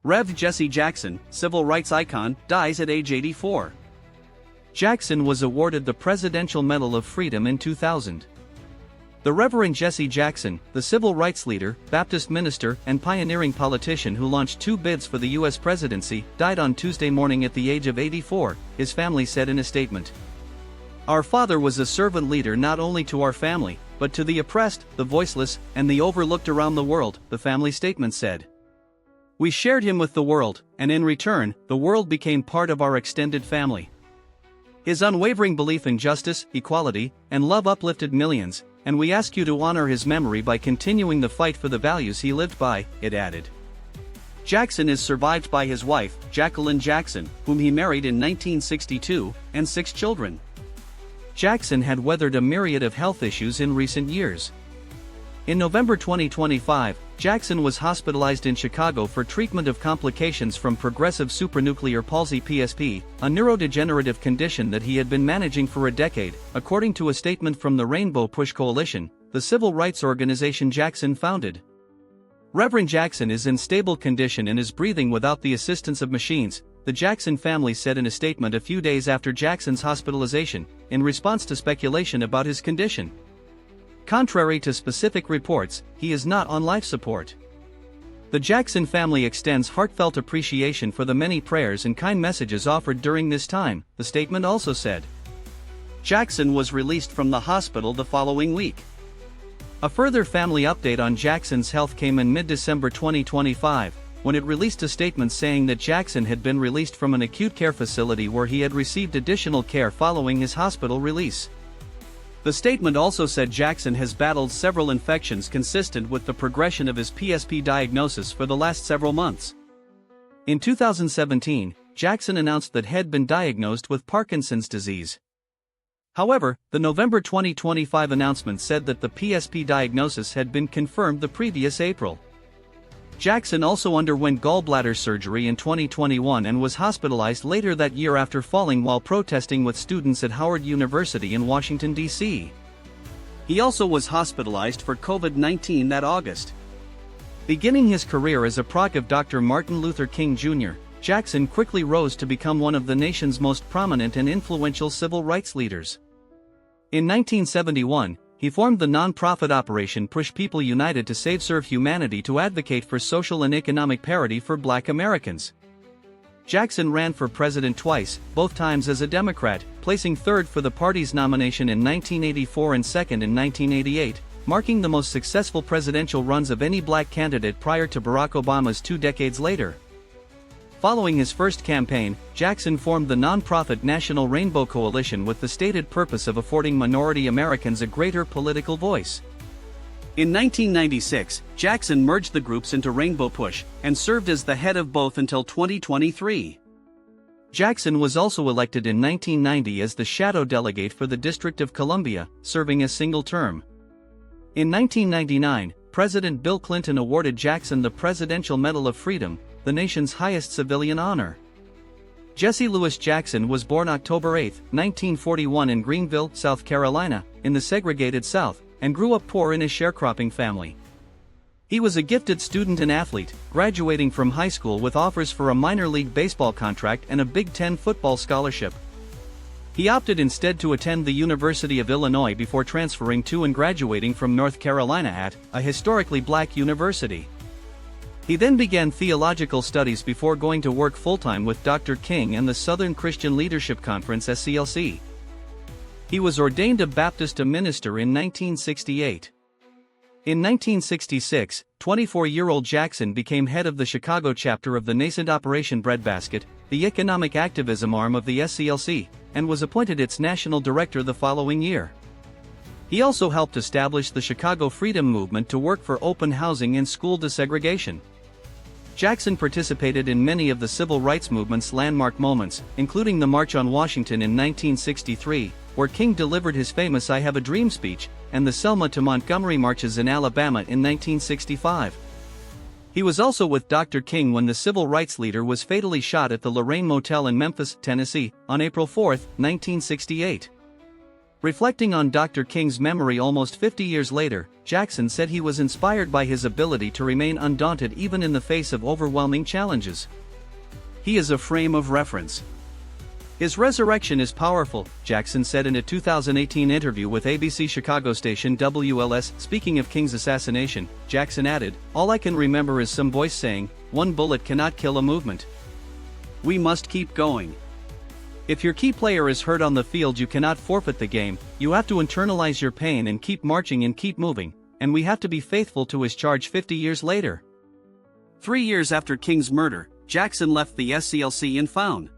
Rev. Jesse Jackson, civil rights icon, dies at age 84. Jackson was awarded the Presidential Medal of Freedom in 2000. The Reverend Jesse Jackson, the civil rights leader, Baptist minister, and pioneering politician who launched 2 bids for the U.S. presidency, died on Tuesday morning at the age of 84, his family said in a statement. "Our father was a servant leader not only to our family, but to the oppressed, the voiceless, and the overlooked around the world," the family statement said. "We shared him with the world, and in return, the world became part of our extended family. His unwavering belief in justice, equality, and love uplifted millions, and we ask you to honor his memory by continuing the fight for the values he lived by," it added. Jackson is survived by his wife, Jacqueline Jackson, whom he married in 1962, and 6 children. Jackson had weathered a myriad of health issues in recent years. In November 2025, Jackson was hospitalized in Chicago for treatment of complications from progressive supranuclear palsy (PSP), a neurodegenerative condition that he had been managing for a decade, according to a statement from the Rainbow Push Coalition, the civil rights organization Jackson founded. Reverend Jackson is in stable condition and is breathing without the assistance of machines, the Jackson family said in a statement a few days after Jackson's hospitalization, in response to speculation about his condition. Contrary to specific reports, he is not on life support. The Jackson family extends heartfelt appreciation for the many prayers and kind messages offered during this time, the statement also said. Jackson was released from the hospital the following week. A further family update on Jackson's health came in mid-December 2025, when it released a statement saying that Jackson had been released from an acute care facility where he had received additional care following his hospital release. The statement also said Jackson has battled several infections consistent with the progression of his PSP diagnosis for the last several months. In 2017, Jackson announced that he had been diagnosed with Parkinson's disease. However, the November 2025 announcement said that the PSP diagnosis had been confirmed the previous April. Jackson also underwent gallbladder surgery in 2021 and was hospitalized later that year after falling while protesting with students at Howard University in Washington, D.C. He also was hospitalized for COVID-19 that August. Beginning his career as a proc of Dr. Martin Luther King Jr., Jackson quickly rose to become one of the nation's most prominent and influential civil rights leaders. In 1971, he formed the non-profit Operation Push People United to Serve Humanity to advocate for social and economic parity for Black Americans. Jackson ran for president twice, both times as a Democrat, placing third for the party's nomination in 1984 and second in 1988, marking the most successful presidential runs of any Black candidate prior to Barack Obama's 2 decades later. Following his first campaign, Jackson formed the nonprofit National Rainbow Coalition with the stated purpose of affording minority Americans a greater political voice. In 1996, Jackson merged the groups into Rainbow Push, and served as the head of both until 2023. Jackson was also elected in 1990 as the shadow delegate for the District of Columbia, serving a single term. In 1999, President Bill Clinton awarded Jackson the Presidential Medal of Freedom, the nation's highest civilian honor. Jesse Louis Jackson was born October 8, 1941 in Greenville, South Carolina, in the segregated South, and grew up poor in a sharecropping family. He was a gifted student and athlete, graduating from high school with offers for a minor league baseball contract and a Big Ten football scholarship. He opted instead to attend the University of Illinois before transferring to and graduating from North Carolina at a historically Black university. He then began theological studies before going to work full-time with Dr. King and the Southern Christian Leadership Conference (SCLC). He was ordained a Baptist minister in 1968. In 1966, 24-year-old Jackson became head of the Chicago chapter of the nascent Operation Breadbasket, the economic activism arm of the SCLC, and was appointed its national director the following year. He also helped establish the Chicago Freedom Movement to work for open housing and school desegregation. Jackson participated in many of the civil rights movement's landmark moments, including the March on Washington in 1963, where King delivered his famous "I Have a Dream" speech, and the Selma to Montgomery marches in Alabama in 1965. He was also with Dr. King when the civil rights leader was fatally shot at the Lorraine Motel in Memphis, Tennessee, on April 4, 1968. Reflecting on Dr. King's memory almost 50 years later, Jackson said he was inspired by his ability to remain undaunted even in the face of overwhelming challenges. He is a frame of reference. His resurrection is powerful, Jackson said in a 2018 interview with ABC Chicago station WLS. Speaking of King's assassination, Jackson added, "All I can remember is some voice saying, 1 bullet cannot kill a movement. We must keep going. If your key player is hurt on the field, you cannot forfeit the game. You have to internalize your pain and keep marching and keep moving, and we have to be faithful to his charge." 50 years later. 3 years after King's murder, Jackson left the SCLC and found